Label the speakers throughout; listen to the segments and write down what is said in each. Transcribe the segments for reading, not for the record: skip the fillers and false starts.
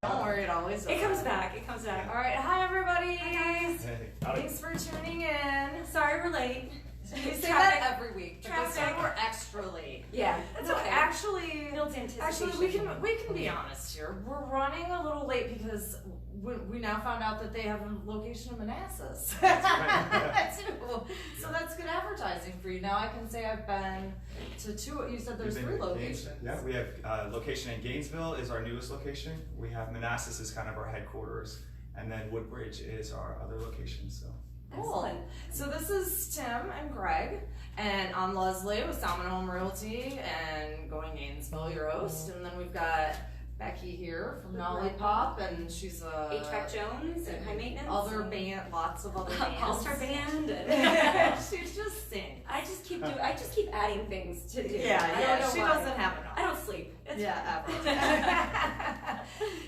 Speaker 1: Don't worry, it always does.
Speaker 2: It comes back. It comes back.
Speaker 1: All right, hi everybody.
Speaker 2: Hi guys.
Speaker 3: Hey,
Speaker 1: Thanks for tuning in.
Speaker 2: Sorry we're late.
Speaker 1: We say that every week, but this time
Speaker 2: Traffic.
Speaker 1: we're extra late.
Speaker 2: Yeah, it's
Speaker 1: No,
Speaker 2: okay.
Speaker 1: actually,
Speaker 2: Builds anticipation.
Speaker 1: Actually, we can be honest here. We're running a little late because we now found out that they have a location in Manassas.
Speaker 3: That's right.
Speaker 1: Too. So that's good advertising for you. Now I can say I've been to two. You said there's
Speaker 3: You've been
Speaker 1: 3
Speaker 3: to
Speaker 1: locations.
Speaker 3: Yeah, we have location in Gainesville is our newest location. We have Manassas is kind of our headquarters, and then Woodbridge is our other location. So.
Speaker 1: Cool. So this is Tim and Greg, and I'm Leslie with Salmon Home Realty and Going Gainesville, your host. And then we've got Becci here from NOLLYPOP, and she's a
Speaker 2: HVAC Jones and high maintenance.
Speaker 1: Other band, lots of other bands.
Speaker 2: All-star band.
Speaker 1: She just sings.
Speaker 2: I just keep adding things to do.
Speaker 1: Yeah,
Speaker 2: I don't know
Speaker 1: she
Speaker 2: why.
Speaker 1: doesn't have enough.
Speaker 2: I don't sleep. It's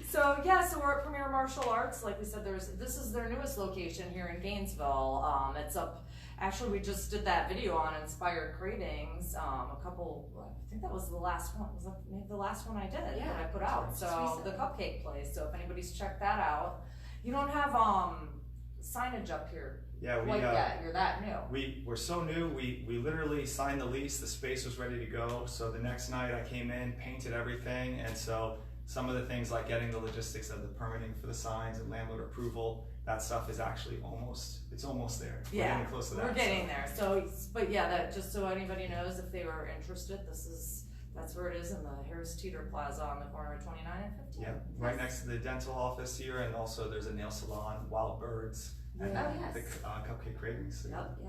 Speaker 1: So we're at Premier Martial Arts. Like we said, this is their newest location here in Gainesville. It's up. Actually, we just did that video on Inspired Cravings. I think that was the last one. Was that maybe the last one I did that I put out? So the cupcake place. So if anybody's checked that out, you don't have signage up here.
Speaker 3: Yeah,
Speaker 1: You're that new.
Speaker 3: We're so new. We literally signed the lease. The space was ready to go. So the next night I came in, painted everything, and so some of the things like getting the logistics of the permitting for the signs and landlord approval, that stuff is actually almost there. We're getting close to that.
Speaker 1: We're getting there. So, but yeah, that just so anybody knows if they were interested, that's where it is in the Harris Teeter Plaza on the corner of 29 and 50.
Speaker 3: Yeah, right next to the dental office here, and also there's a nail salon, Wild Birds, and the Cupcake Cravings.
Speaker 1: Yep.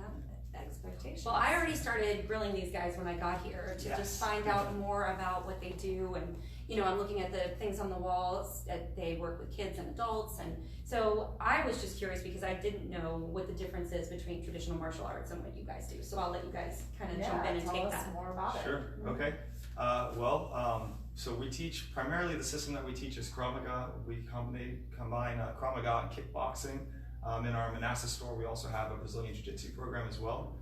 Speaker 1: Expectations.
Speaker 2: Well, I already started grilling these guys when I got here to just find out more about what they do, and I'm looking at the things on the walls that they work with kids and adults, and so I was just curious because I didn't know what the difference is between traditional martial arts and what you guys do. So I'll let you guys kind of jump in and take that.
Speaker 1: More about it.
Speaker 3: Sure. Okay. So we teach primarily the system that we teach is Krav Maga. We combine Krav Maga and kickboxing. In our Manassas store, we also have a Brazilian Jiu-Jitsu program as well.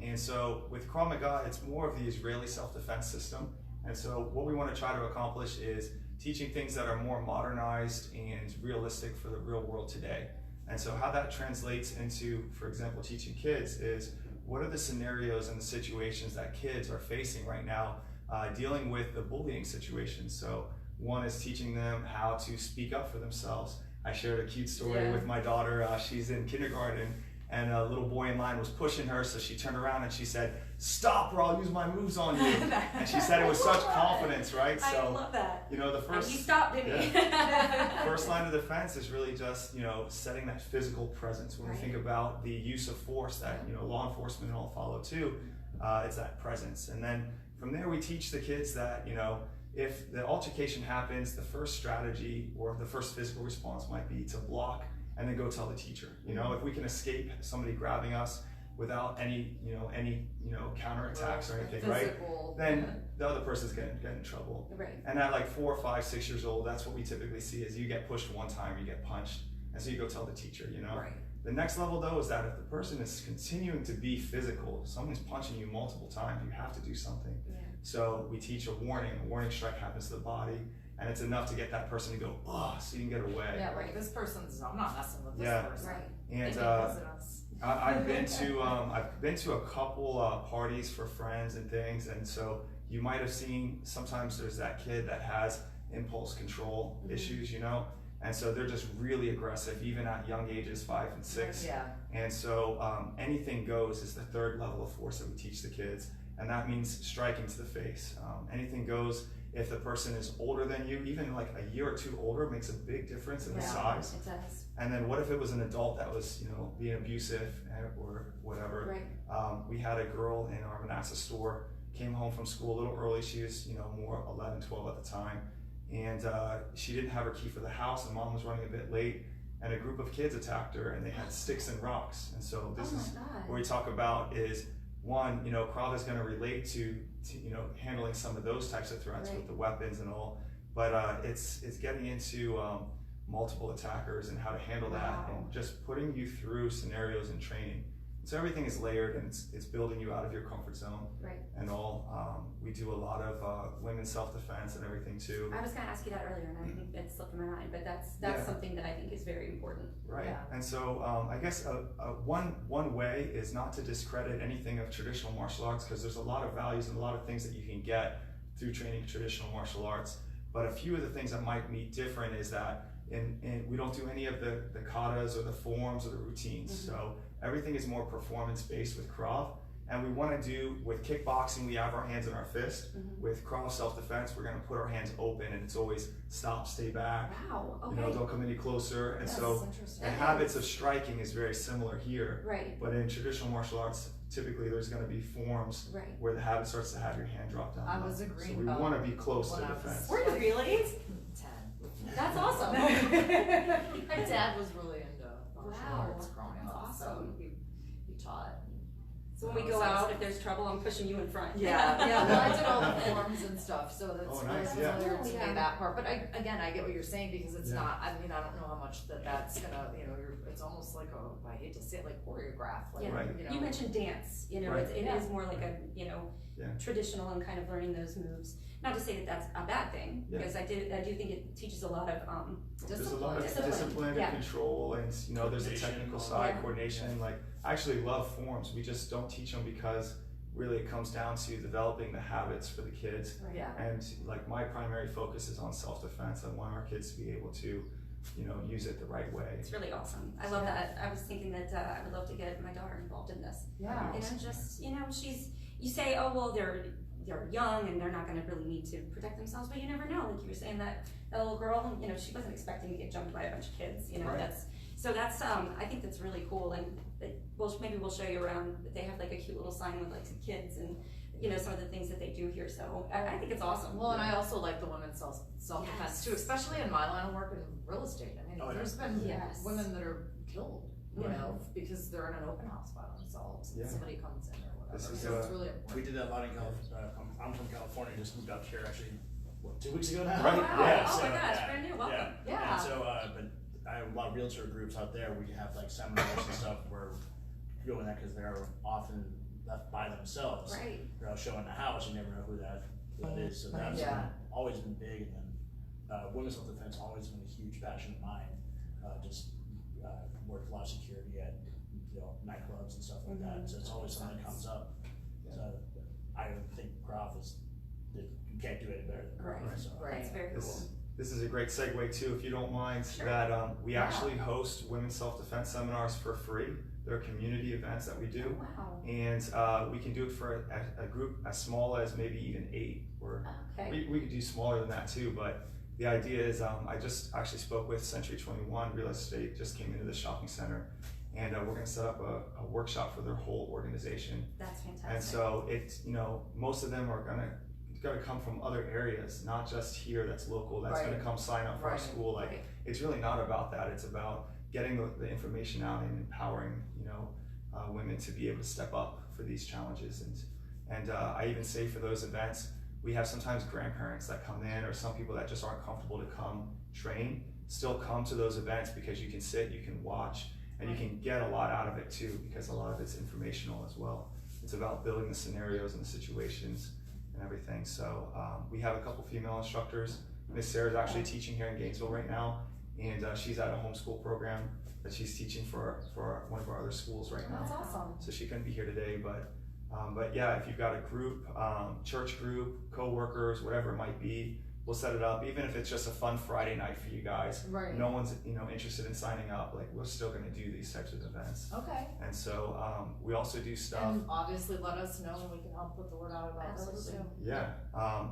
Speaker 3: And so with Krav Maga, it's more of the Israeli self-defense system. And so what we want to try to accomplish is teaching things that are more modernized and realistic for the real world today. And so how that translates into, for example, teaching kids is what are the scenarios and the situations that kids are facing right now dealing with the bullying situation. So one is teaching them how to speak up for themselves. I shared a cute story with my daughter. She's in kindergarten, and a little boy in line was pushing her, so she turned around and she said, "Stop, or I'll use my moves on you." And she said it with such confidence, right?
Speaker 2: I love that.
Speaker 3: The first.
Speaker 2: And he stopped, didn't he?
Speaker 3: First line of defense is really just setting that physical presence. When we think about the use of force that law enforcement all follow too, it's that presence. And then from there we teach the kids that if the altercation happens, the first strategy or the first physical response might be to block and then go tell the teacher. If we can escape somebody grabbing us without any counterattacks or anything, right? Then the other person's getting in trouble.
Speaker 2: Right.
Speaker 3: And at like 4, 5, 6 years old, that's what we typically see is you get pushed one time, you get punched, and so you go tell the teacher.
Speaker 2: Right.
Speaker 3: The next level though is that if the person is continuing to be physical, if someone's punching you multiple times, you have to do something.
Speaker 2: Yeah.
Speaker 3: So we teach a warning strike happens to the body, and it's enough to get that person to go, oh, so you can get away.
Speaker 1: Yeah, right. I'm not messing with this person.
Speaker 2: Right.
Speaker 3: And I've been to a couple parties for friends and things, and so you might have seen sometimes there's that kid that has impulse control issues, and so they're just really aggressive, even at young ages, 5 and 6.
Speaker 1: Yeah.
Speaker 3: And so anything goes is the third level of force that we teach the kids, and that means striking to the face. Anything goes. If the person is older than you, even like a year or 2 older, makes a big difference in the size.
Speaker 2: It does.
Speaker 3: And then what if it was an adult that was, being abusive or whatever?
Speaker 2: Right.
Speaker 3: We had a girl in our Manassas store, came home from school a little early. She was, more 11, 12 at the time. And she didn't have her key for the house, and mom was running a bit late. And a group of kids attacked her, and they had sticks and rocks. And so this is what we talk about is, one, Krav is going to relate to handling some of those types of threats with the weapons and all, but it's getting into multiple attackers and how to handle that, and just putting you through scenarios and training. So everything is layered, and it's building you out of your comfort zone.
Speaker 2: Right.
Speaker 3: And all. We do a lot of women's self-defense and everything too.
Speaker 2: I was going to ask you that earlier, and I think it slipped in my mind, but that's something that I think is very important.
Speaker 3: Right.
Speaker 1: Yeah.
Speaker 3: And so I guess one way is not to discredit anything of traditional martial arts, because there's a lot of values and a lot of things that you can get through training traditional martial arts. But a few of the things that might be different is that we don't do any of the katas or the forms or the routines. So everything is more performance-based with Krav. And we want to do, with kickboxing, we have our hands in our fist. With Krav self-defense, we're going to put our hands open, and it's always stop, stay back.
Speaker 2: Wow, okay.
Speaker 3: You know, don't come any closer. And so the habits of striking is very similar here.
Speaker 2: Right.
Speaker 3: But in traditional martial arts, typically there's going to be forms where the habit starts to have your hand drop down.
Speaker 1: I was a green
Speaker 3: So we
Speaker 1: belt
Speaker 3: want to be close to
Speaker 1: when I was
Speaker 3: defense.
Speaker 2: Were you really?
Speaker 1: 10.
Speaker 2: That's awesome.
Speaker 1: My dad was really into martial
Speaker 2: Wow,
Speaker 1: arts growing
Speaker 2: that's
Speaker 1: up, so
Speaker 2: awesome.
Speaker 1: he taught.
Speaker 2: So when we go out, if there's trouble, I'm pushing you in front.
Speaker 1: Yeah, well, I did all the forms and stuff, so that's
Speaker 3: Oh,
Speaker 1: really
Speaker 3: nice,
Speaker 1: familiar to
Speaker 2: yeah.
Speaker 1: me, that part. But I get what you're saying, because it's not, I mean, I don't know how much that's gonna, you know, it's almost like I hate to say it, like choreographed, like,
Speaker 3: Right.
Speaker 1: you know.
Speaker 2: You mentioned dance, you know,
Speaker 3: Right.
Speaker 2: it is more like a, you know,
Speaker 3: Yeah.
Speaker 2: traditional and kind of learning those moves. Not to say that that's a bad thing,
Speaker 3: Yeah.
Speaker 2: because I do think it teaches a lot of
Speaker 3: There's a lot of
Speaker 2: Discipline.
Speaker 3: discipline
Speaker 2: Yeah.
Speaker 3: and control, and you know, there's a technical side, coordination. Like, I actually love forms. We just don't teach them because really it comes down to developing the habits for the kids.
Speaker 2: Right.
Speaker 1: Yeah.
Speaker 3: And like, my primary focus is on self-defense. I want our kids to be able to, you know, use it the right way.
Speaker 2: It's really awesome. I love that. I was thinking that I would love to get my daughter involved in this.
Speaker 1: Yeah.
Speaker 2: You know, just, you know, you say, oh, well, they're young and they're not going to really need to protect themselves, but you never know. Like you were saying, that little girl, you know, she wasn't expecting to get jumped by a bunch of kids. You know,
Speaker 3: Right.
Speaker 2: that's I think that's really cool. And maybe we'll show you around. They have like a cute little sign with like some kids and, you know, some of the things that they do here. So I think it's awesome.
Speaker 1: Well, and I also like the women's self-defense too, especially in my line of work in real estate. I mean, there's been women that are killed, you know, because they're in an open house by themselves and somebody comes in or whatever.
Speaker 3: This is,
Speaker 1: so it's really important.
Speaker 4: We did that a lot in California. I'm from California, just moved out here actually, 2 weeks ago now?
Speaker 3: Right.
Speaker 2: Wow.
Speaker 3: Yeah,
Speaker 2: Oh
Speaker 4: so,
Speaker 2: my gosh,
Speaker 4: yeah,
Speaker 2: brand new. Welcome.
Speaker 1: Yeah.
Speaker 4: And so, but I have a lot of realtor groups out there. We have like seminars and stuff where we're doing that because they're often left by themselves.
Speaker 2: Right.
Speaker 4: They're out showing the house, you never know who that is. So that's always been big. And then women's self-defense always been a huge passion of mine. Worked a lot of security at, you know, nightclubs and stuff like that. So it's always something that comes up. So I think Krav you can't do any better than Krav.
Speaker 2: Right.
Speaker 4: So.
Speaker 2: That's very cool.
Speaker 3: This is a great segue too, if you don't mind, that we actually host women's self-defense seminars for free. They're community events that we do.
Speaker 2: Wow.
Speaker 3: And we can do it for a group as small as maybe even 8. Or we could do smaller than that too, but the idea is, I just actually spoke with Century 21 Real Estate, just came into the shopping center, and we're going to set up a workshop for their whole organization.
Speaker 2: That's fantastic.
Speaker 3: And so it's, you know, most of them are going to come from other areas, not just here that's local, that's going to come sign up for our school. Like, it's really not about that. It's about getting the information out and empowering, you know, women to be able to step up for these challenges. And I even say for those events, we have sometimes grandparents that come in, or some people that just aren't comfortable to come train, still come to those events because you can sit, you can watch, and you can get a lot out of it too, because a lot of it's informational as well. It's about building the scenarios and the situations and everything. So we have a couple female instructors. Miss Sarah's actually teaching here in Gainesville right now, and she's at a homeschool program that she's teaching for one of our other schools right now.
Speaker 1: That's awesome.
Speaker 3: So she couldn't be here today, but yeah, if you've got a group, church group, co-workers, whatever it might be, we'll set it up. Even if it's just a fun Friday night for you guys, no one's interested in signing up. Like, we're still going to do these types of events.
Speaker 1: Okay.
Speaker 3: And so we also do stuff.
Speaker 1: And obviously, let us know, and we can help put the word out about those too.
Speaker 3: Yeah.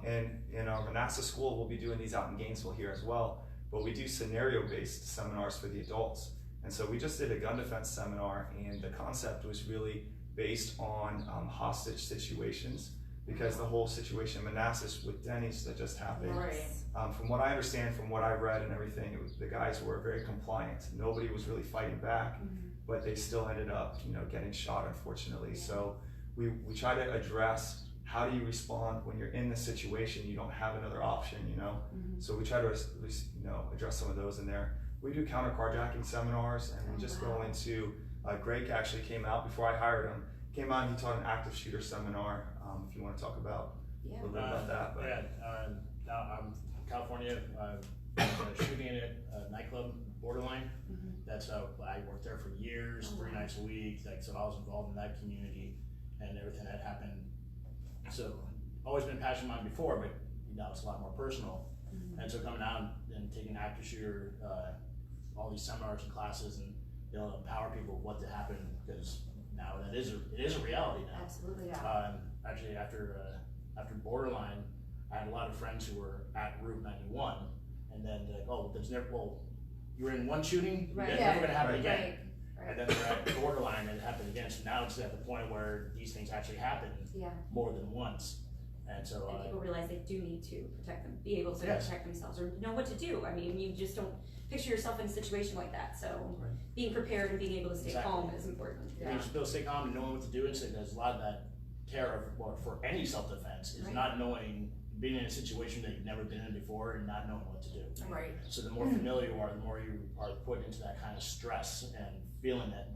Speaker 3: And in our Manassas school, we'll be doing these out in Gainesville here as well. But we do scenario-based seminars for the adults. And so we just did a gun defense seminar, and the concept was really based on hostage situations, because the whole situation in Manassas with Denny's that just happened. From what I understand, from what I've read and everything, the guys were very compliant. Nobody was really fighting back, but they still ended up, getting shot, unfortunately. So we try to address, how do you respond when you're in this situation? You don't have another option, So we try to, address some of those in there. We do counter carjacking seminars, and we just go into Greg actually came out before I hired him. Came out and he taught an active shooter seminar. If you want to talk about a little bit about that. But.
Speaker 4: Now I'm from California. Shooting at a nightclub, Borderline. That's how I worked there for years, 3 nights a week. Like, so I was involved in that community and everything that happened. So always been a passion of mine before, but now it's a lot more personal. And so coming out and taking active shooter, all these seminars and classes, and empower people what to happen, because now it is a reality now.
Speaker 2: Absolutely, yeah.
Speaker 4: Actually, after Borderline, I had a lot of friends who were at Route 91, and then they're like, oh, you were in one shooting, it's never going to happen again. Right. And then they're at Borderline, and it happened again. So now it's at the point where these things actually happen more than once. And so
Speaker 2: people realize they do need to protect them, be able to protect themselves, or know what to do. I mean, you just don't picture yourself in a situation like that. So being prepared and being able to stay calm is important.
Speaker 4: You just be able to stay calm and knowing what to do. And so there's a lot of that terror for any self-defense is not knowing, being in a situation that you've never been in before and not knowing what to do.
Speaker 1: Right.
Speaker 4: So the more familiar you are, the more you are put into that kind of stress and feeling that,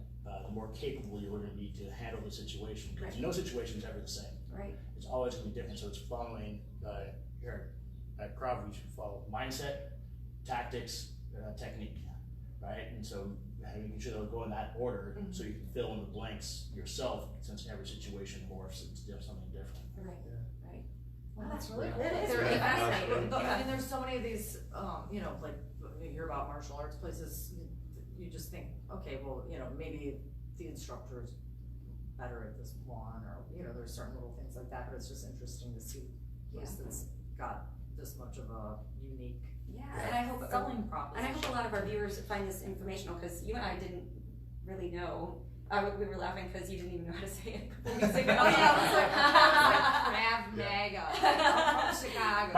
Speaker 4: the more capable you're going to be to handle the situation. Because no situation is ever the same.
Speaker 2: Right.
Speaker 4: It's always going to be different. So it's following, here at Krav, we should follow mindset, tactics, technique, right? And so making sure they'll go in that order so you can fill in the blanks yourself, since every situation morphs into something different.
Speaker 2: Right.
Speaker 1: Wow, that's really cool.
Speaker 2: It is really fascinating.
Speaker 1: I mean, there's so many of these, like you hear about martial arts places, you just think, okay, well, maybe the instructor's better at this one, or, there's certain little things like that, but it's just interesting to see a place that's got this much of a unique
Speaker 2: and I hope
Speaker 1: selling proposition.
Speaker 2: And I hope a lot of our viewers find this informational, because you and I didn't really know. We were laughing because you didn't even know how to say it before we sang it.
Speaker 1: Oh yeah, I was like Krav Maga. I'm from Chicago.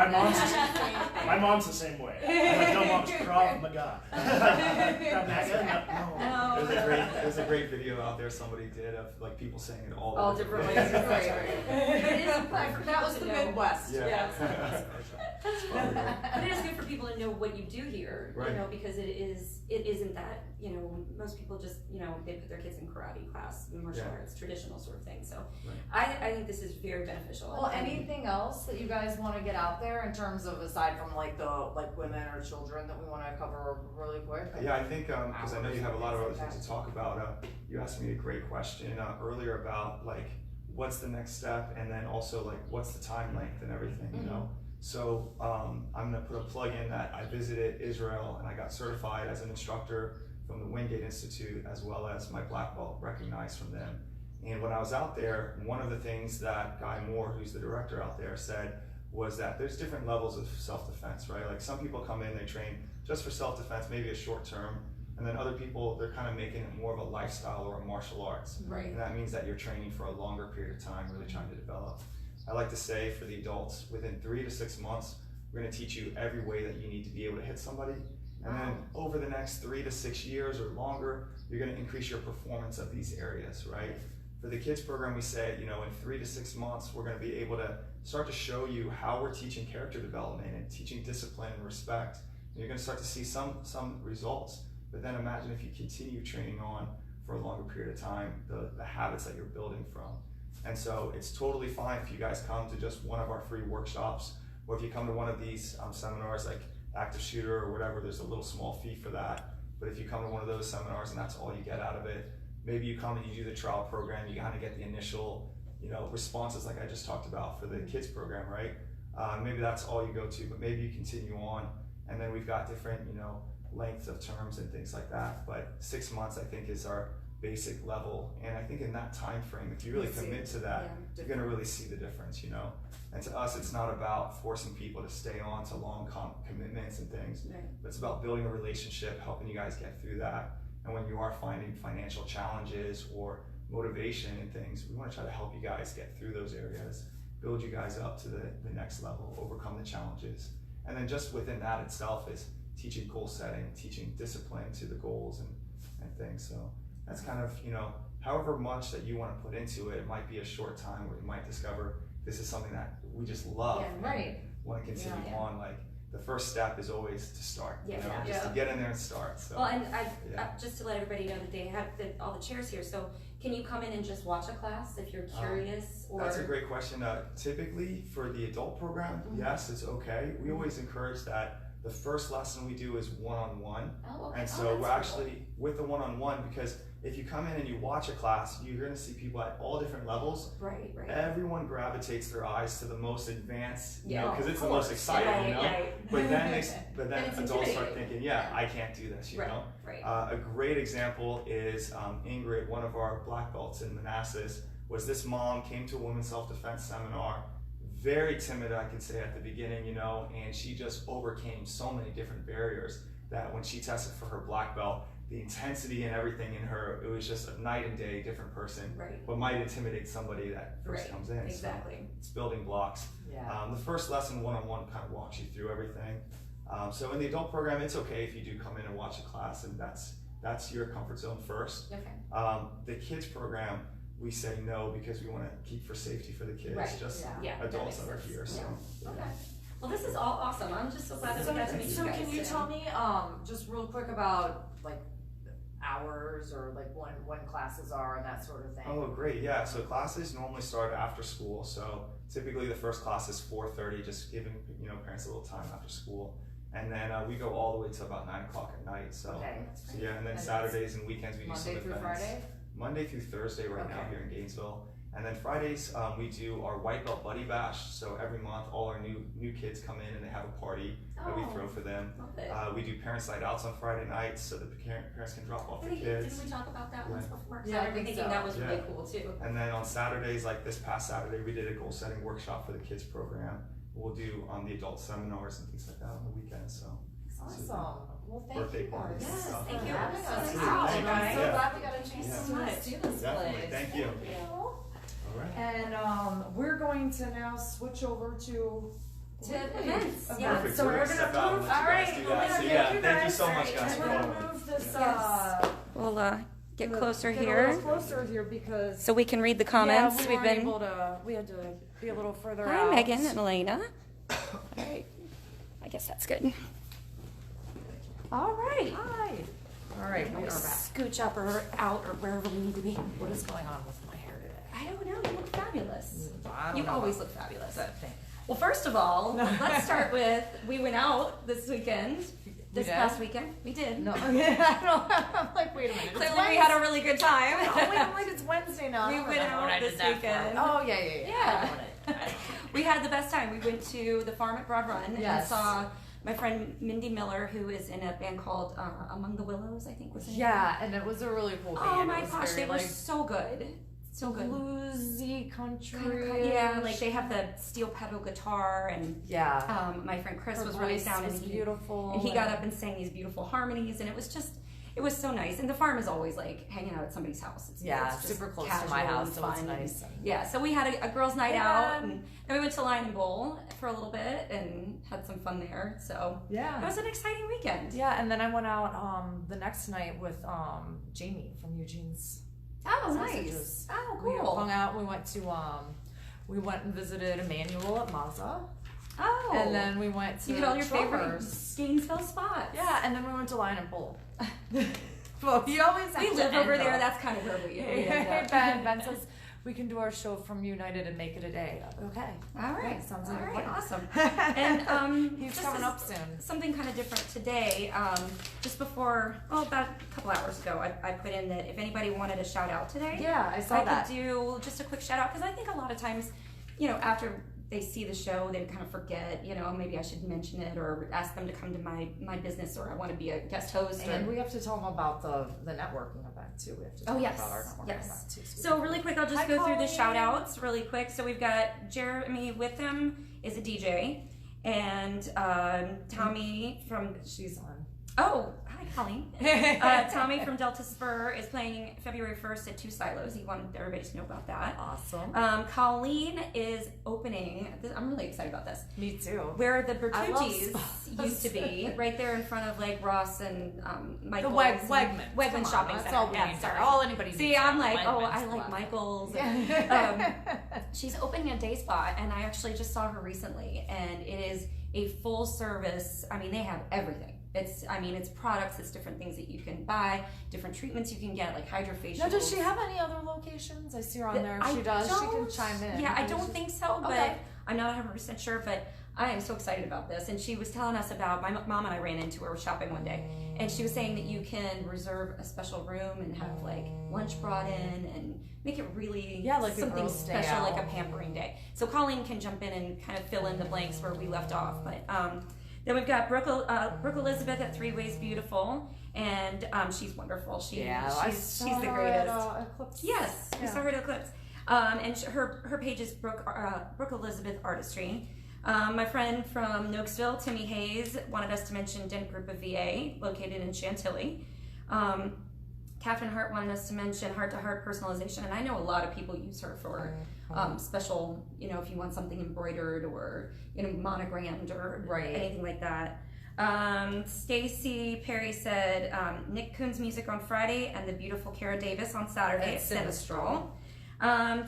Speaker 4: My mom's the same way. I'm like, no, mom's Krav Maga. Krav Maga?
Speaker 2: No.
Speaker 3: There's a great video out there somebody did of like people saying it all
Speaker 1: different ways. That was the Midwest.
Speaker 2: But it is good for people to know what you do here, because it isn't that, most people just, they put their kids in karate class, martial arts, traditional sort of thing. So I think this is very beneficial.
Speaker 1: Well, anything else that you guys want to get out there in terms of, aside from like women or children, that we want to cover really quick?
Speaker 3: Yeah, I think, because I know you have a lot of other things to talk about. You asked me a great question earlier about like, what's the next step, and then also like, what's the time length and everything, So I'm gonna put a plug in that I visited Israel and I got certified as an instructor from the Wingate Institute, as well as my black belt recognized from them. And when I was out there, one of the things that Guy Moore, who's the director out there, said was that there's different levels of self-defense, right? Like some people come in, they train just for self-defense, maybe a short term, and then other people, they're kind of making it more of a lifestyle or a martial arts.
Speaker 1: Right.
Speaker 3: And that means that you're training for a longer period of time, really trying to develop. I like to say for the adults, within 3 to 6 months, we're going to teach you every way that you need to be able to hit somebody. And then over the next 3 to 6 years or longer, you're going to increase your performance of these areas, right? For the kids program, we say, in 3 to 6 months, we're going to be able to start to show you how we're teaching character development and teaching discipline and respect. And you're going to start to see some results. But then imagine if you continue training on for a longer period of time, the habits that you're building from. And so it's totally fine if you guys come to just one of our free workshops, or if you come to one of these seminars like active shooter or whatever, there's a little small fee for that. But if you come to one of those seminars and that's all you get out of it, maybe you come and you do the trial program, you kind of get the initial responses like I just talked about for the kids program, right? Maybe that's all you go to, but maybe you continue on, and then we've got different lengths of terms and things like that. But 6 months I think is our basic level, and I think in that time frame, if you really commit to that, you're going to really see the difference. And to us, it's not about forcing people to stay on to long commitments and things, but it's about building a relationship, helping you guys get through that. And when you are finding financial challenges or motivation and things, we want to try to help you guys get through those areas, build you guys up to the next level, overcome the challenges. And then just within that itself is teaching goal setting, teaching discipline to the goals and things. So that's kind of, however much that you want to put into it, it might be a short time where you might discover this is something that we just love.
Speaker 1: Yeah, right.
Speaker 3: Want to continue on. Like, the first step is always to start.
Speaker 2: Yeah.
Speaker 3: You know, just to get in there and start. So,
Speaker 2: well, and just to let everybody know that they have all the chairs here, so can you come in and just watch a class if you're curious? Or
Speaker 3: that's a great question. Typically for the adult program, yes, it's okay. We always encourage that the first lesson we do is one-on-one.
Speaker 2: Oh, okay.
Speaker 3: And so we're actually with the one-on-one, because if you come in and you watch a class, you're going to see people at all different levels.
Speaker 2: Right.
Speaker 3: Everyone gravitates their eyes to the most advanced, you
Speaker 2: Yeah,
Speaker 3: know, because
Speaker 2: of
Speaker 3: it's the most
Speaker 2: course.
Speaker 3: exciting, you know.
Speaker 2: Right.
Speaker 3: But then
Speaker 2: it's
Speaker 3: adults start
Speaker 2: intimidating.
Speaker 3: thinking, yeah, I can't do this, you know.
Speaker 2: Right.
Speaker 3: A great example is Ingrid, one of our black belts in Manassas. Was this mom came to a women's self-defense seminar, very timid, I can say, at the beginning, you know, and she just overcame so many different barriers that when she tested for her black belt, the intensity and everything in her, it was just a night and day different person.
Speaker 2: Right.
Speaker 3: What might intimidate somebody that first comes in.
Speaker 2: Exactly.
Speaker 3: So it's building blocks.
Speaker 1: Yeah.
Speaker 3: The first lesson, one-on-one, kind of walks you through everything. So in the adult program, it's okay if you do come in and watch a class, and that's your comfort zone first.
Speaker 2: Okay.
Speaker 3: The kids program, we say no because we want to keep for safety for the kids, just adults that are here. So.
Speaker 2: Okay. Well, this is all awesome. I'm just so glad that we got to meet you guys.
Speaker 1: So can you tell me, just real quick about like hours or like when classes are and that sort of thing?
Speaker 3: Oh, great, yeah. So classes normally start after school. So typically the first class is 4:30, just giving parents a little time after school. And then we go all the way to about 9 o'clock at night. So, so yeah, and then Saturdays and weekends we do some events.
Speaker 1: Monday through Friday?
Speaker 3: Monday through Thursday now here in Gainesville. And then Fridays we do our White Belt Buddy Bash. So every month all our new kids come in and they have a party that we throw for them. We do parents' night outs on Friday nights so the parents can drop off their kids.
Speaker 2: Didn't we talk about that once before?
Speaker 1: Yeah, I
Speaker 2: remember
Speaker 1: think
Speaker 2: thinking that was really cool too.
Speaker 3: And then on Saturdays, like this past Saturday, we did a goal setting workshop for the kids program. We'll do the adult seminars and things like that on the weekends. So
Speaker 1: awesome. Well, thank
Speaker 3: birthday
Speaker 1: you
Speaker 3: parties.
Speaker 1: guys.
Speaker 2: Yes, thank you.
Speaker 1: Having us
Speaker 3: Absolutely.
Speaker 1: out.
Speaker 3: Thank you.
Speaker 1: I'm so
Speaker 3: Yeah.
Speaker 1: glad we got a chance to do this
Speaker 3: Definitely.
Speaker 1: place.
Speaker 3: Thank you. All right.
Speaker 1: And we're going to now switch over to
Speaker 2: events.
Speaker 1: Okay.
Speaker 2: Yeah.
Speaker 3: Perfect.
Speaker 1: So
Speaker 3: We're
Speaker 1: we're
Speaker 3: gonna
Speaker 1: gonna
Speaker 3: step out and
Speaker 1: move.
Speaker 3: let you guys do that. So yeah, thank you so much, guys,
Speaker 1: And
Speaker 3: for
Speaker 1: we're gonna
Speaker 3: coming.
Speaker 1: move this.
Speaker 2: We'll get closer
Speaker 1: get
Speaker 2: here.
Speaker 1: a little closer here because
Speaker 2: So we can read the comments.
Speaker 1: we
Speaker 2: We've
Speaker 1: weren't
Speaker 2: been.
Speaker 1: able to. We had to be a little further
Speaker 2: Hi,
Speaker 1: out.
Speaker 2: Megan and Elena. All right. I guess that's good. All right.
Speaker 1: Hi. All right, we are back.
Speaker 2: Scooch up or out or wherever we need to be.
Speaker 1: What is going on with my hair today?
Speaker 2: I don't know. You look fabulous.
Speaker 1: I don't
Speaker 2: You
Speaker 1: know.
Speaker 2: always look fabulous.
Speaker 1: That thing.
Speaker 2: Well, first of all, let's start with we went out this weekend. This
Speaker 1: did?
Speaker 2: past weekend, we did.
Speaker 1: No, I don't. I'm like, wait a minute.
Speaker 2: Clearly, we had a really good time.
Speaker 1: Oh, wait, I'm like, it's Wednesday now. I
Speaker 2: We
Speaker 1: don't
Speaker 2: went
Speaker 1: remember when
Speaker 2: out
Speaker 1: I did
Speaker 2: this
Speaker 1: that
Speaker 2: weekend.
Speaker 1: for. Oh, yeah.
Speaker 2: Yeah. We had the best time. We went to the farm at Broad Run and
Speaker 1: Yes.
Speaker 2: saw my friend Mindy Miller, who is in a band called Among the Willows, I think was the name.
Speaker 1: Yeah, and it was a really cool band.
Speaker 2: Oh
Speaker 1: It
Speaker 2: my
Speaker 1: was
Speaker 2: gosh,
Speaker 1: very,
Speaker 2: they were
Speaker 1: like,
Speaker 2: so good. So good.
Speaker 1: bluesy country.
Speaker 2: Yeah, like they have the steel pedal guitar and
Speaker 1: Yeah.
Speaker 2: my friend Chris
Speaker 1: Her
Speaker 2: was running
Speaker 1: voice
Speaker 2: down
Speaker 1: was
Speaker 2: and
Speaker 1: beautiful.
Speaker 2: he got up and sang these beautiful harmonies, and it was so nice. And the farm is always like hanging out at somebody's house. It's just
Speaker 1: super close to
Speaker 2: casual
Speaker 1: my
Speaker 2: and
Speaker 1: house, so it's
Speaker 2: fun.
Speaker 1: nice.
Speaker 2: Yeah, so we had a girls' night
Speaker 1: Yeah.
Speaker 2: out, and then we went to Lion and Bowl for a little bit and had some fun there. So it
Speaker 1: Yeah.
Speaker 2: was an exciting weekend.
Speaker 1: Yeah, and then I went out the next night with Jamie from Eugene's
Speaker 2: Oh,
Speaker 1: Sausages.
Speaker 2: nice. Oh,
Speaker 1: We
Speaker 2: cool.
Speaker 1: hung out. We went to we went and visited Emmanuel at Mazza.
Speaker 2: Oh,
Speaker 1: And then we went to
Speaker 2: you hit all your favorite
Speaker 1: Trovers.
Speaker 2: Gainesville spots.
Speaker 1: Yeah, and then we went to Lion and Bull. Well, you always have
Speaker 2: We
Speaker 1: to
Speaker 2: live
Speaker 1: end
Speaker 2: over there.
Speaker 1: up.
Speaker 2: That's kind of where we
Speaker 1: Hey,
Speaker 2: end up.
Speaker 1: Ben says we can do our show from United and make it a day. Okay.
Speaker 2: All right.
Speaker 1: Yeah, sounds like
Speaker 2: all
Speaker 1: a
Speaker 2: right.
Speaker 1: plan.
Speaker 2: Awesome. And
Speaker 1: He's
Speaker 2: just
Speaker 1: coming
Speaker 2: as
Speaker 1: up soon.
Speaker 2: Something kind of different today. Just before, about a couple hours ago, I put in that if anybody wanted a shout out today,
Speaker 1: Yeah, I saw that.
Speaker 2: could do just a quick shout out because I think a lot of times, after they see the show, they kind of forget, maybe I should mention it or ask them to come to my business or I want to be a guest host.
Speaker 1: And we have to tell them about the networking event too. We have to talk
Speaker 2: yes,
Speaker 1: about our networking
Speaker 2: yes.
Speaker 1: event too.
Speaker 2: So really quick, I'll just
Speaker 1: Hi,
Speaker 2: go through the
Speaker 1: Colleen.
Speaker 2: shout outs really quick. So we've got Jeremy Witham is a DJ and Tommy from,
Speaker 1: she's on.
Speaker 2: oh, hi Colleen. Tommy from Delta Spur is playing February 1st at 2 Silos. He wanted everybody to know about that.
Speaker 1: Awesome.
Speaker 2: Colleen is opening, I'm really excited about this,
Speaker 1: Me too.
Speaker 2: where the
Speaker 1: I love
Speaker 2: Bertucci's
Speaker 1: spas.
Speaker 2: used to be, right there in front of like Ross and
Speaker 1: The
Speaker 2: Michael's.
Speaker 1: Wegman.
Speaker 2: Wegman
Speaker 1: Come on,
Speaker 2: shopping
Speaker 1: that's
Speaker 2: center.
Speaker 1: all we
Speaker 2: Yeah,
Speaker 1: need.
Speaker 2: sorry.
Speaker 1: All anybody
Speaker 2: See,
Speaker 1: needs.
Speaker 2: I'm like,
Speaker 1: Wegman's
Speaker 2: I like
Speaker 1: club.
Speaker 2: Michael's.
Speaker 1: Yeah.
Speaker 2: She's opening a day spa, and I actually just saw her recently, and it is a full service, I mean, they have everything. It's products, it's different things that you can buy, different treatments you can get, like hydrofacials.
Speaker 1: Now, does she have any other locations? I see her on there. If she does, she can chime in.
Speaker 2: Yeah, I don't think so, but
Speaker 1: Okay.
Speaker 2: I'm not 100% sure, but I am so excited about this. And she was telling us about, my mom and I ran into her shopping one day, and she was saying that you can reserve a special room and have like lunch brought in and make it really
Speaker 1: like a
Speaker 2: something
Speaker 1: girls' day
Speaker 2: special,
Speaker 1: out.
Speaker 2: like a pampering day. So Colleen can jump in and kind of fill in the blanks where we left off. But then we've got Brooke Elizabeth at Three Ways Beautiful, and she's wonderful. She's the greatest.
Speaker 1: Eclipse.
Speaker 2: Yes, we saw her at Eclipse. And her page is Brooke Elizabeth Artistry. My friend from Nokesville, Timmy Hayes, wanted us to mention Dent Group of VA, located in Chantilly. Catherine Hart wanted us to mention Heart to Heart Personalization, and I know a lot of people use her for special, if you want something embroidered or monogrammed or anything like that. Stacy Perry said Nick Coon's music on Friday and the beautiful Kara Davis on Saturday at Sinistral.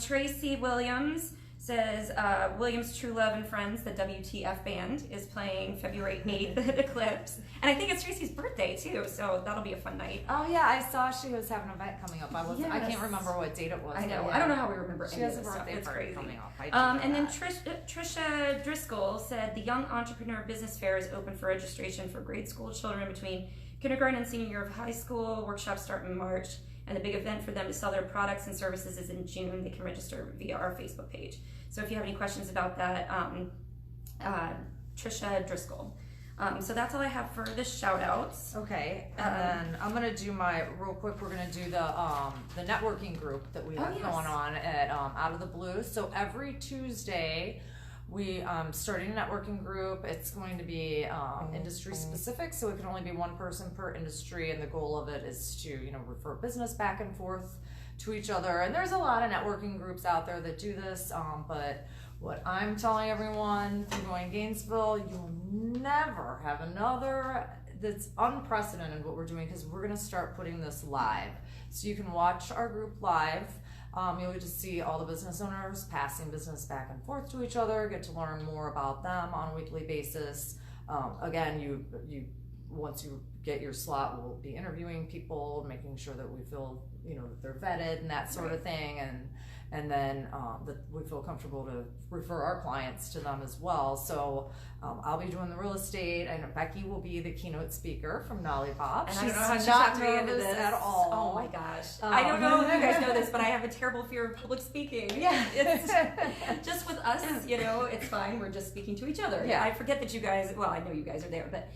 Speaker 2: Tracy Williams says Williams True Love and Friends, the WTF band, is playing February 8th at Eclipse. And I think it's Tracy's birthday too, so that'll be a fun night.
Speaker 1: Oh yeah, I saw she was having an event coming up. I can't remember what date it was.
Speaker 2: I know.
Speaker 1: Yeah.
Speaker 2: I don't know how we remember
Speaker 1: She
Speaker 2: any
Speaker 1: has
Speaker 2: of
Speaker 1: a
Speaker 2: this stuff.
Speaker 1: birthday
Speaker 2: It's
Speaker 1: party
Speaker 2: crazy.
Speaker 1: coming up.
Speaker 2: And then Trisha Driscoll said the Young Entrepreneur Business Fair is open for registration for grade school children between kindergarten and senior year of high school. Workshops start in March, and the big event for them to sell their products and services is in June. They can register via our Facebook page. So if you have any questions about that, Trisha Driscoll. So that's all I have for the shout outs.
Speaker 1: Okay, and then I'm gonna do real quick. We're gonna do the networking group that we have going on at Out of the Blue. So every Tuesday, we starting a networking group. It's going to be industry specific, so it can only be one person per industry, and the goal of it is to refer business back and forth to each other. And there's a lot of networking groups out there that do this, but what I'm telling everyone, if you're going Gainesville, you'll never have another. That's unprecedented what we're doing, because we're going to start putting this live, so you can watch our group live. You'll get to see all the business owners passing business back and forth to each other, get to learn more about them on a weekly basis. Again, you once you get your slot, we'll be interviewing people, making sure that we feel that they're vetted and that sort of thing, and then that we feel comfortable to refer our clients to them as well. So I'll be doing the real estate. I know Becci will be the keynote speaker from NOLLYPOP.
Speaker 2: And
Speaker 1: She's
Speaker 2: I don't know how she
Speaker 1: not
Speaker 2: talked me into
Speaker 1: nervous
Speaker 2: this
Speaker 1: at all.
Speaker 2: Oh my gosh. I don't know if you guys know this, but I have a terrible fear of public speaking.
Speaker 1: Yeah.
Speaker 2: It's just with us, it's fine. We're just speaking to each other.
Speaker 1: Yeah.
Speaker 2: I forget that you guys, well, I know you guys are there, but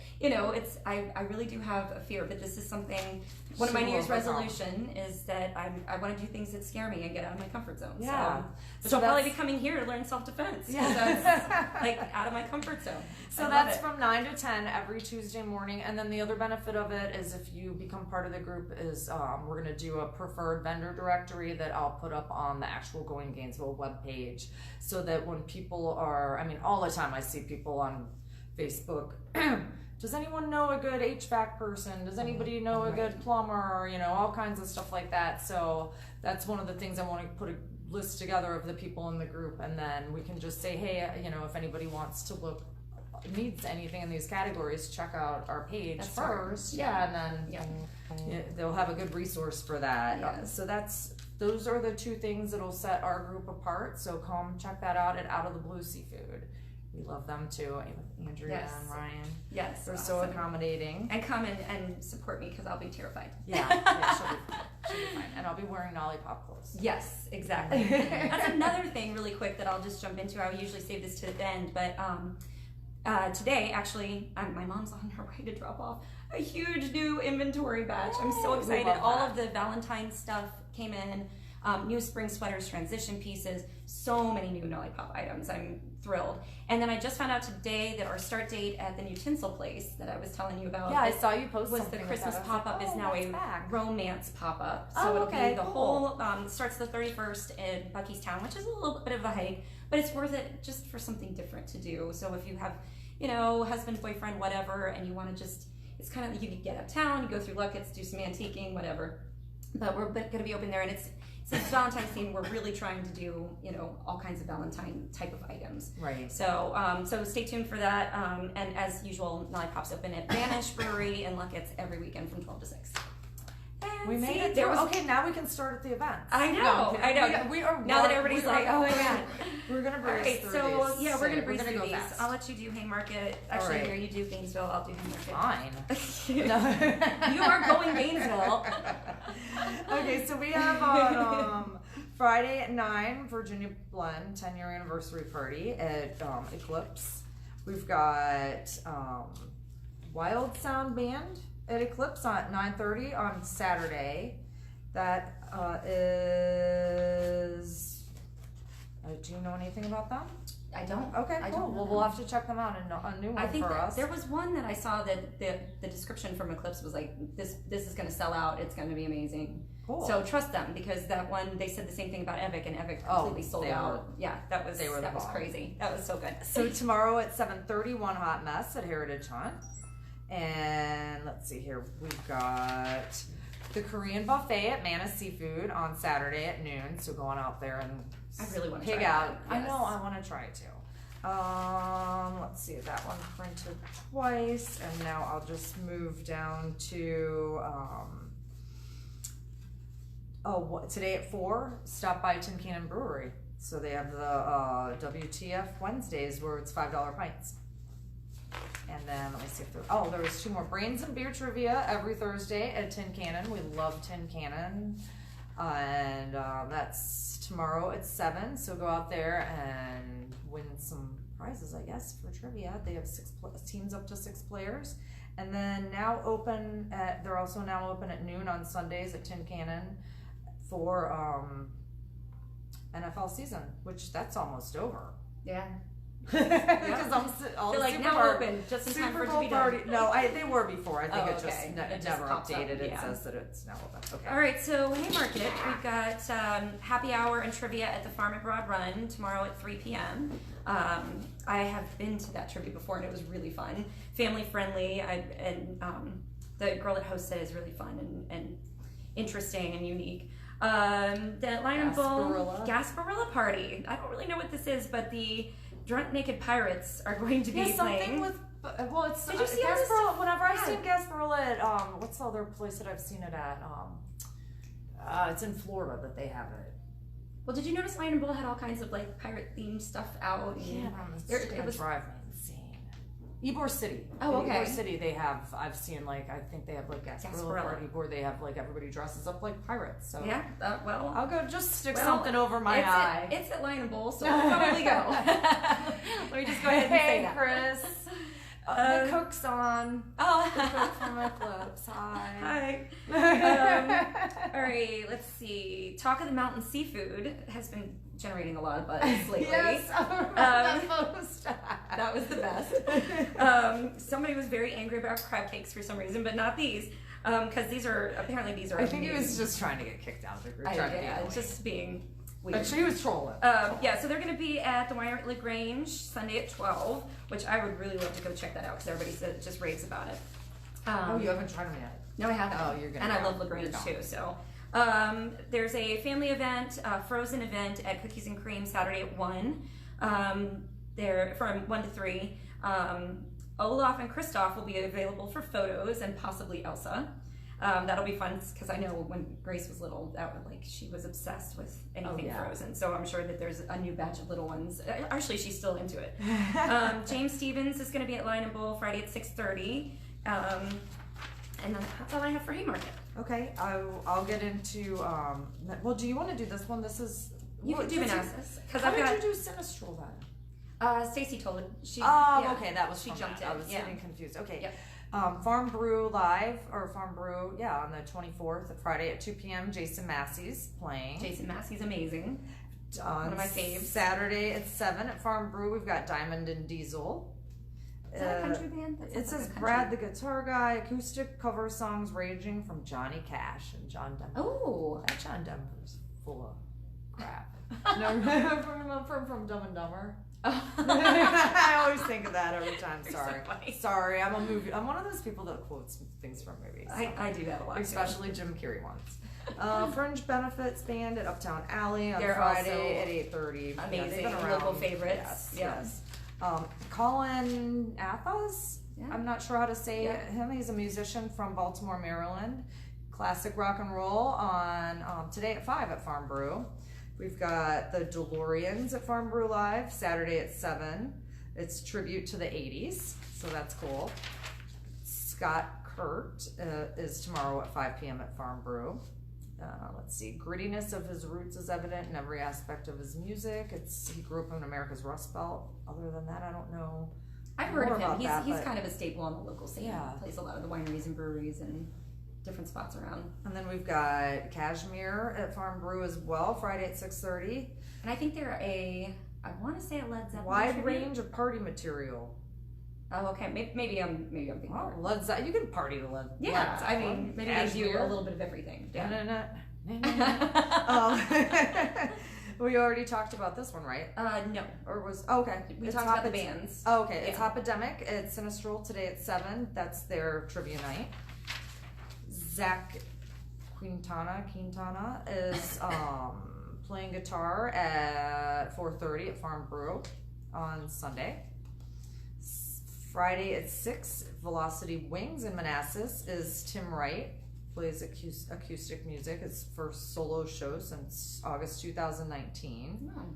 Speaker 2: I really do have a fear, but this is something, one of my New Year's resolution is that I want to do things that scare me and get out of my comfort zone.
Speaker 1: Yeah.
Speaker 2: So I'll probably be coming here to learn self-defense.
Speaker 1: Yeah.
Speaker 2: That's like out of my comfort zone.
Speaker 1: So that's from 9 to 10 every Tuesday morning. And then the other benefit of it is if you become part of the group is we're going to do a preferred vendor directory that I'll put up on the actual Going Gainesville webpage, so that when people are, all the time I see people on Facebook, does anyone know a good HVAC person? Does anybody know a good plumber? All kinds of stuff like that. So that's one of the things I want to put a list together of the people in the group, and then we can just say, hey, if anybody wants to needs anything in these categories, check out our page first. And then they'll have a good resource for that. So those are the two things that'll set our group apart. So come check that out at Out of the Blue Seafood. We love them too, Andrea and Ryan.
Speaker 2: Yes,
Speaker 1: they're so accommodating.
Speaker 2: And come and support me, because I'll be terrified.
Speaker 1: Yeah, she'll be fine. And I'll be wearing NOLLYPOP clothes.
Speaker 2: Yes, exactly. That's another thing really quick that I'll just jump into. I would usually save this to the end, but today, actually, my mom's on her way to drop off a huge new inventory batch. I'm so excited. All of the Valentine's stuff came in. New spring sweaters, transition pieces, so many new NOLLYPOP items. I'm thrilled. And then I just found out today that our start date at the new tinsel place that I was telling you about.
Speaker 1: Yeah, I saw you post
Speaker 2: was
Speaker 1: something
Speaker 2: the Christmas
Speaker 1: like
Speaker 2: pop-up is now a romance pop-up. So it'll be the whole, starts the 31st in Buckystown, which is a little bit of a hike, but it's worth it just for something different to do. So if you have, husband, boyfriend, whatever, and you want to just, it's kind of, you could get out of town, you go through Luckett's, do some antiquing, whatever. But we're going to be open there, and since it's Valentine's theme, we're really trying to do, you know, all kinds of Valentine type of items.
Speaker 1: Right.
Speaker 2: So, so stay tuned for that. And as usual, NOLLYPOP's open at Vanish Brewery in Luckett's every weekend from 12 to 6. And
Speaker 1: We made it. Okay, now we can start at the event.
Speaker 2: I know. I know.
Speaker 1: We are
Speaker 2: now that everybody's like, oh my god.
Speaker 1: We're gonna breeze
Speaker 2: Alright,
Speaker 1: through
Speaker 2: so
Speaker 1: these.
Speaker 2: yeah, we're gonna breeze through
Speaker 1: go
Speaker 2: these.
Speaker 1: fast.
Speaker 2: I'll let you do Haymarket. Actually,
Speaker 1: Alright.
Speaker 2: here you do Gainesville. I'll do Haymarket.
Speaker 1: Fine. No.
Speaker 2: You are going Gainesville.
Speaker 1: Okay, so we have on Friday at 9, Virginia Blend 10-year anniversary party at Eclipse. We've got Wild Sound Band at Eclipse at 9:30 on Saturday. That is. Do you know anything about them?
Speaker 2: I don't.
Speaker 1: Okay,
Speaker 2: I
Speaker 1: cool.
Speaker 2: don't know
Speaker 1: Well, we'll have to check them out and a new one
Speaker 2: I think
Speaker 1: for
Speaker 2: that
Speaker 1: us.
Speaker 2: there was one that I saw that the description from Eclipse was like, this is going to sell out. It's going to be amazing.
Speaker 1: Cool.
Speaker 2: So trust them, because that one, they said the same thing about Evic, and Evic completely sold out. Yeah, that was crazy. That was so good.
Speaker 1: So tomorrow at 7:30, One Hot Mess at Heritage Hunt. And let's see here, we've got the Korean buffet at Mana Seafood on Saturday at noon. So going out there and
Speaker 2: I really want to
Speaker 1: pig
Speaker 2: try
Speaker 1: out.
Speaker 2: that.
Speaker 1: I know, I want to try it too. Let's see, that one printed twice, and now I'll just move down to today at 4, stop by Tin Cannon Brewery. So they have the WTF Wednesdays where it's $5 pints. And then let me see if there's 2 more. Brains and Beer Trivia every Thursday at Tin Cannon. We love Tin Cannon. And that's tomorrow at 7. So go out there and win some prizes, I guess, for trivia. They have 6 teams up to 6 players. And then they're also now open at noon on Sundays at Tin Cannon for NFL season, which that's almost over.
Speaker 2: Yeah.
Speaker 1: Because all
Speaker 2: They're
Speaker 1: the
Speaker 2: like
Speaker 1: Super
Speaker 2: now
Speaker 1: Bowl-
Speaker 2: open, just in time for
Speaker 1: Super
Speaker 2: it to
Speaker 1: Bowl
Speaker 2: be
Speaker 1: party.
Speaker 2: done.
Speaker 1: No, they were before. I think
Speaker 2: Oh,
Speaker 1: it just
Speaker 2: okay. It just
Speaker 1: never
Speaker 2: pops up,
Speaker 1: updated. It
Speaker 2: yeah.
Speaker 1: says that it's now open. Okay.
Speaker 2: All right, so Haymarket, we've got happy hour and trivia at the Farm and Broad Run tomorrow at 3 p.m. I have been to that trivia before, and it was really fun, family friendly. The girl that hosts it is really fun and interesting and unique. The Lion and Bull Gasparilla Party. I don't really know what this is, but the Drunk Naked Pirates are going to be
Speaker 1: something
Speaker 2: playing.
Speaker 1: with. Well, it's
Speaker 2: Did you see all this
Speaker 1: Gasparilla. Whenever I've
Speaker 2: Yeah.
Speaker 1: seen Gasparilla at what's the other place that I've seen it at? It's in Florida that they have it.
Speaker 2: Well, did you notice Lion and Bull had all kinds of like pirate themed stuff out?
Speaker 1: Yeah,
Speaker 2: It
Speaker 1: it
Speaker 2: was
Speaker 1: drive me insane. Ybor City.
Speaker 2: Oh, okay.
Speaker 1: Ybor City, I've seen I think they have Gasparilla Party where they have everybody dresses up like pirates. So
Speaker 2: Yeah, well,
Speaker 1: I'll go just stick something over my eye.
Speaker 2: It's at Lion and Bull, so we'll probably go. Let me just go ahead and say that.
Speaker 1: Chris. The cook's on.
Speaker 2: Oh,
Speaker 1: The cook from Eclipse. Hi.
Speaker 2: Hi. All right, let's see. Talk of the Mountain Seafood has been generating a lot of buzz lately.
Speaker 1: Yes, that post.
Speaker 2: That was the best. Somebody was very angry about crab cakes for some reason, but not these. Because these are
Speaker 1: I think he was just trying to get kicked out of the group.
Speaker 2: It's just being weird.
Speaker 1: But she was trolling.
Speaker 2: Yeah, so they're going to be at the Winery LaGrange Sunday at 12, which I would really love to go check that out because everybody just raves about it.
Speaker 1: You haven't tried them yet?
Speaker 2: No, I haven't.
Speaker 1: Oh, you're gonna.
Speaker 2: And I love LaGrange too. So there's a family event, frozen event at Cookies and Cream Saturday at 1. They're from 1 to 3. Olaf and Kristoff will be available for photos, and possibly Elsa. That'll be fun because I know when Grace was little, she was obsessed with anything frozen. So I'm sure that there's a new batch of little ones. Actually, she's still into it. James Stevens is going to be at Lion and Bull Friday at 6:30. And then that's all I have for Haymarket.
Speaker 1: Okay, I'll get into. Well, do you want to do this one? This is.
Speaker 2: You can do Manassas because
Speaker 1: How
Speaker 2: I've got.
Speaker 1: did you do Sinistral then?
Speaker 2: Stacy told it.
Speaker 1: Okay, that was
Speaker 2: she
Speaker 1: from
Speaker 2: jumped
Speaker 1: that.
Speaker 2: in.
Speaker 1: I was getting confused. Okay.
Speaker 2: Yep.
Speaker 1: Farm Brew Live on the 24th, Friday at 2 p.m. Jason Massey's playing.
Speaker 2: Jason Massey's amazing.
Speaker 1: One
Speaker 2: of my faves.
Speaker 1: Saturday at 7 at Farm Brew, we've got Diamond and Diesel.
Speaker 2: Is that a country band?
Speaker 1: It says Brad the Guitar Guy, acoustic cover songs ranging from Johnny Cash and John Denver.
Speaker 2: Oh,
Speaker 1: That John Denver's full of crap. No, from Dumb and Dumber. I always think of that every time. Sorry, sorry. I'm one of those people that quotes things from movies.
Speaker 2: I do that a lot.
Speaker 1: Especially Jim Carrey ones. Fringe Benefits Band at Uptown Alley on
Speaker 2: They're
Speaker 1: Friday at 8:30.
Speaker 2: Amazing, local favorites.
Speaker 1: Yes. Colin Athos.
Speaker 2: Yeah.
Speaker 1: I'm not sure how to say him. He's a musician from Baltimore, Maryland. Classic rock and roll on today at 5 at Farm Brew. We've got the DeLoreans at Farm Brew Live Saturday at 7. It's tribute to the 80s, so that's cool. Scott Kurt is tomorrow at 5 p.m. at Farm Brew. Let's see, grittiness of his roots is evident in every aspect of his music. He grew up in America's Rust Belt. Other than that, I don't know.
Speaker 2: I've heard of him. He's
Speaker 1: but
Speaker 2: kind of a staple on the local scene.
Speaker 1: Yeah.
Speaker 2: Plays a lot of the wineries and breweries and different spots around.
Speaker 1: And then we've got Cashmere at Farm Brew as well, Friday at 6:30.
Speaker 2: And I think they're I want to say a Led Zeppelin
Speaker 1: Wide
Speaker 2: tribute.
Speaker 1: range of party material.
Speaker 2: Oh, okay. Maybe I'm thinking.
Speaker 1: Oh, Led Zeppelin. You can party to Led.
Speaker 2: Yeah,
Speaker 1: Led
Speaker 2: I mean, maybe they do
Speaker 1: Cashmere.
Speaker 2: a little bit of everything. Yeah.
Speaker 1: We already talked about this one, right?
Speaker 2: No.
Speaker 1: Or was okay?
Speaker 2: We
Speaker 1: It's
Speaker 2: talked about the bands.
Speaker 1: Oh, okay, it's
Speaker 2: Yeah.
Speaker 1: Hopidemic at Sinistrel today at 7. That's their trivia night. Zach Quintana is playing guitar at 4:30 at Farm Brew on Sunday. Friday at 6, Velocity Wings in Manassas is Tim Wright. Plays acoustic music. His first solo show since August 2019.
Speaker 2: Oh.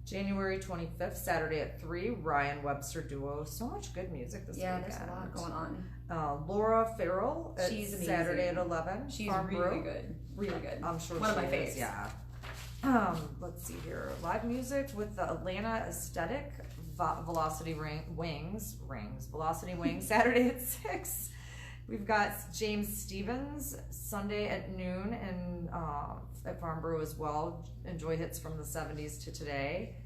Speaker 1: January 25th, Saturday at 3, Ryan Webster Duo. So much good music this weekend.
Speaker 2: There's a lot going on.
Speaker 1: Laura Farrell at
Speaker 2: She's amazing.
Speaker 1: Saturday at 11.
Speaker 2: She's
Speaker 1: Farm
Speaker 2: really
Speaker 1: Brew.
Speaker 2: good. Really good.
Speaker 1: I'm sure
Speaker 2: One of
Speaker 1: she
Speaker 2: my
Speaker 1: is,
Speaker 2: faves.
Speaker 1: yeah. Let's see here. Live music with the Atlanta Aesthetic Velocity Wings, Saturday at 6. We've got James Stevens Sunday at noon and at Farm Brew as well. Enjoy hits from the 70s to today.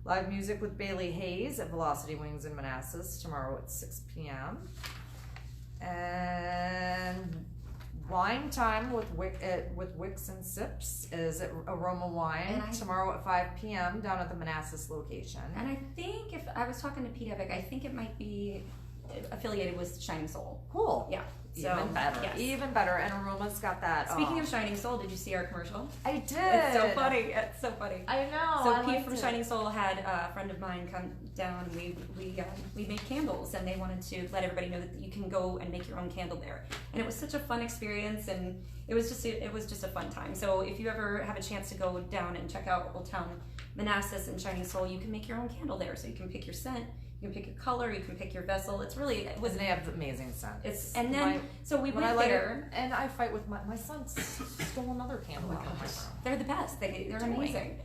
Speaker 1: Live music with Bailey Hayes at Velocity Wings in Manassas tomorrow at 6 p.m. And wine time with Wicks and Sips is at Aroma Wine tomorrow at 5 p.m. down at the Manassas location.
Speaker 2: And I think if I was talking to Pete Epic, I think it might be affiliated with Shining Soul.
Speaker 1: Cool.
Speaker 2: Yeah.
Speaker 1: Even better.
Speaker 2: Yes.
Speaker 1: Even better. And Aroma's got that.
Speaker 2: Speaking of Shining Soul, did you see our commercial?
Speaker 1: I did.
Speaker 2: It's so funny. It's so funny.
Speaker 1: I know.
Speaker 2: So Pete from Shining Soul had a friend of mine come down, and we made candles, and they wanted to let everybody know that you can go and make your own candle there. And it was such a fun experience, and it was just a fun time. So if you ever have a chance to go down and check out Old Town Manassas and Shining Soul, you can make your own candle there. So you can pick your scent. You can pick your color, you can pick your vessel. It's really
Speaker 1: and they have amazing scents.
Speaker 2: So we went there,
Speaker 1: and I fight with my son stole another candle out of my room.
Speaker 2: They're the best. They're amazing.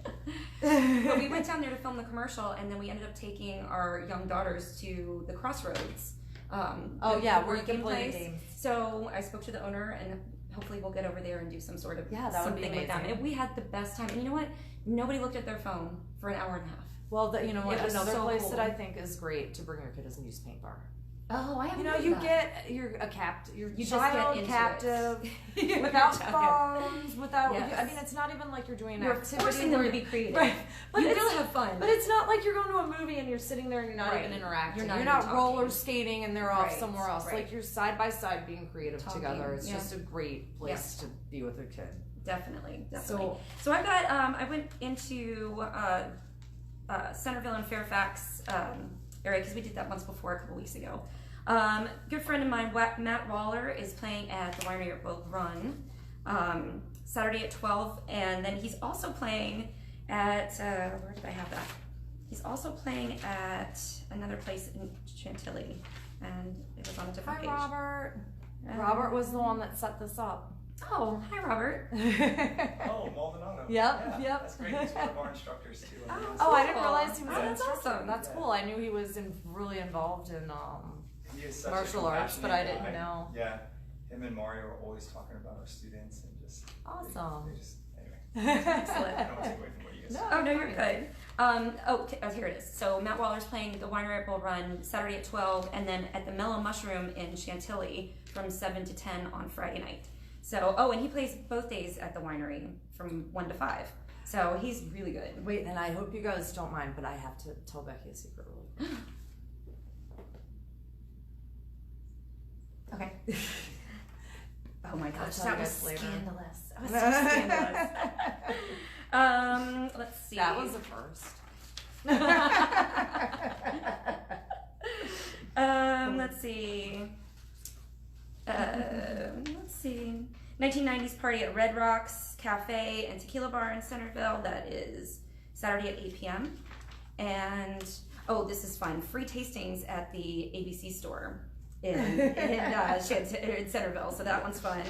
Speaker 2: But we went down there to film the commercial, and then we ended up taking our young daughters to the Crossroads.
Speaker 1: Where you can play the games.
Speaker 2: So I spoke to the owner, and hopefully we'll get over there and do some sort of
Speaker 1: that would be
Speaker 2: something with them. And we had the best time. And you know what? Nobody looked at their phone for an hour and a half.
Speaker 1: Well, another
Speaker 2: so
Speaker 1: place
Speaker 2: cool.
Speaker 1: that I think is great to bring your kid is Muse Paint Bar.
Speaker 2: Oh, I haven't.
Speaker 1: You're a captive. You're
Speaker 2: you
Speaker 1: child
Speaker 2: just get
Speaker 1: captive
Speaker 2: into
Speaker 1: without phones, without.
Speaker 2: Yes.
Speaker 1: I mean, it's not even like you're doing an
Speaker 2: You're
Speaker 1: activity.
Speaker 2: forcing them to be creative.
Speaker 1: Right. But
Speaker 2: you will have fun.
Speaker 1: But it's not like you're going to a movie and you're sitting there and you're not even interacting. You're not roller skating and they're off somewhere else.
Speaker 2: Right.
Speaker 1: Like you're side by side being creative together. It's
Speaker 2: yeah.
Speaker 1: just a great place to be with your kid.
Speaker 2: Definitely. So I've got. I went into Centerville and Fairfax area because we did that once before a couple weeks ago. Good friend of mine, Matt Waller, is playing at the Winery at Boat Run Saturday at 12, and then he's also playing at where did I have that? He's also playing at another place in Chantilly, and it was on a different page.
Speaker 1: Hi, Robert. Robert was the one that set this up.
Speaker 2: Oh, hi, Robert.
Speaker 3: Oh, Maldonado.
Speaker 1: Yep.
Speaker 3: That's great. He's one of our instructors too.
Speaker 1: Oh, I didn't realize he was an
Speaker 2: that's
Speaker 1: instructor.
Speaker 2: awesome.
Speaker 1: That's cool. I knew he was really involved in
Speaker 3: He is such
Speaker 1: martial
Speaker 3: a
Speaker 1: arts, but I
Speaker 3: compassionate
Speaker 1: didn't
Speaker 3: guy.
Speaker 1: know.
Speaker 3: Yeah, him and Mario are always talking about our students and just
Speaker 1: awesome.
Speaker 3: They just anyway.
Speaker 2: Excellent.
Speaker 3: I don't want to take away from what you guys said.
Speaker 2: Oh, no, you're good. Here it is. So Matt Waller's playing the Winery at Bull Run Saturday at 12, and then at the Mellow Mushroom in Chantilly from 7 to 10 on Friday night. So, and he plays both days at the winery from 1 to 5. So he's really good.
Speaker 1: Wait, and I hope you guys don't mind, but I have to tell Becky a secret really quick.
Speaker 2: Okay. Oh my my gosh,
Speaker 1: tell
Speaker 2: that
Speaker 1: you
Speaker 2: was
Speaker 1: guys later.
Speaker 2: scandalous. That was so scandalous. Let's see.
Speaker 1: That was the first.
Speaker 2: Let's see. Let's see. 1990s party at Red Rocks Cafe and Tequila Bar in Centerville. That is Saturday at 8 p.m. And oh, this is fun. Free tastings at the ABC store in Centerville. So that one's fun.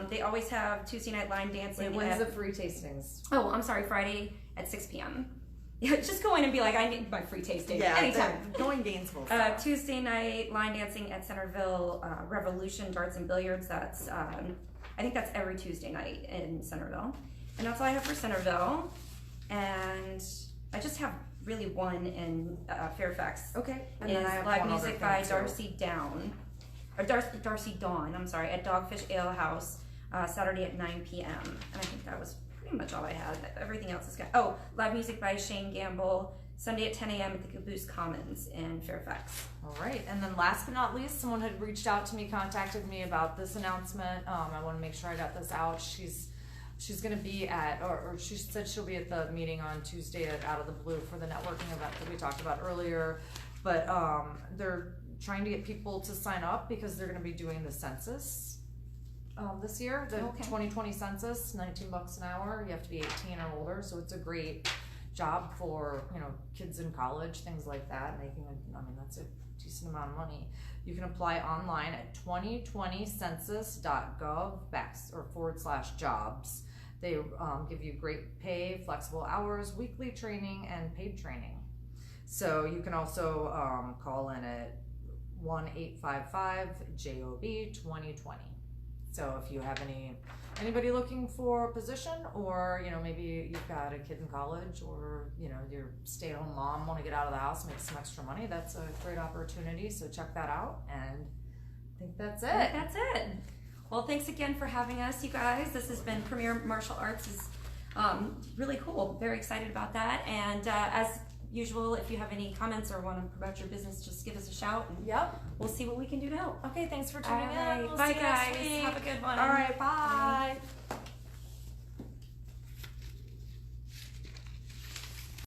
Speaker 2: They always have Tuesday night line dancing.
Speaker 1: Wait, when's the free tastings?
Speaker 2: Oh, I'm sorry, Friday at 6 p.m. Yeah, just go in and be like, I need my free tasting. Anytime.
Speaker 1: Going Gainesville.
Speaker 2: Tuesday night line dancing at Centerville, Revolution Darts and Billiards. That's I think that's every Tuesday night in Centerville. And that's all I have for Centerville. And I just have really one in Fairfax.
Speaker 1: Okay. And
Speaker 2: is
Speaker 1: then I have
Speaker 2: live
Speaker 1: one
Speaker 2: music
Speaker 1: other
Speaker 2: by
Speaker 1: thing,
Speaker 2: Darcy Dawn. I'm sorry, at Dogfish Ale House Saturday at 9 p.m. And I think that was pretty much all I had. Everything else is good. Oh, live music by Shane Gamble Sunday at 10 a.m. at the Caboose Commons in Fairfax.
Speaker 1: All right, and then last but not least, someone had reached out to me, contacted me about this announcement. I want to make sure I got this out. She's going to be at, or she said she'll be at the meeting on Tuesday at Out of the Blue for the networking event that we talked about earlier. But they're trying to get people to sign up because they're going to be doing the census this year, the 2020 census, $19 an hour. You have to be 18 or older, so it's a great job for, you know, kids in college, things like that, making that's a decent amount of money. You can apply online at 2020census.gov/jobs. They give you great pay, flexible hours, weekly training, and paid training. So you can also call in at 1-855-JOB-2020. So if you have anybody looking for a position, or you know, maybe you've got a kid in college, or you know, your stay-at-home mom want to get out of the house, make some extra money, that's a great opportunity. So check that out, and I think that's it.
Speaker 2: That's it. Well, thanks again for having us, you guys. This has been Premier Martial Arts. Is really cool. Very excited about that. And as usual, if you have any comments or want to promote your business, just give us a shout, and we'll see what we can do to help.
Speaker 1: Okay, thanks for tuning in. We'll
Speaker 2: Bye,
Speaker 1: see you next
Speaker 2: guys.
Speaker 1: week.
Speaker 2: Have a good one.
Speaker 1: All right, bye.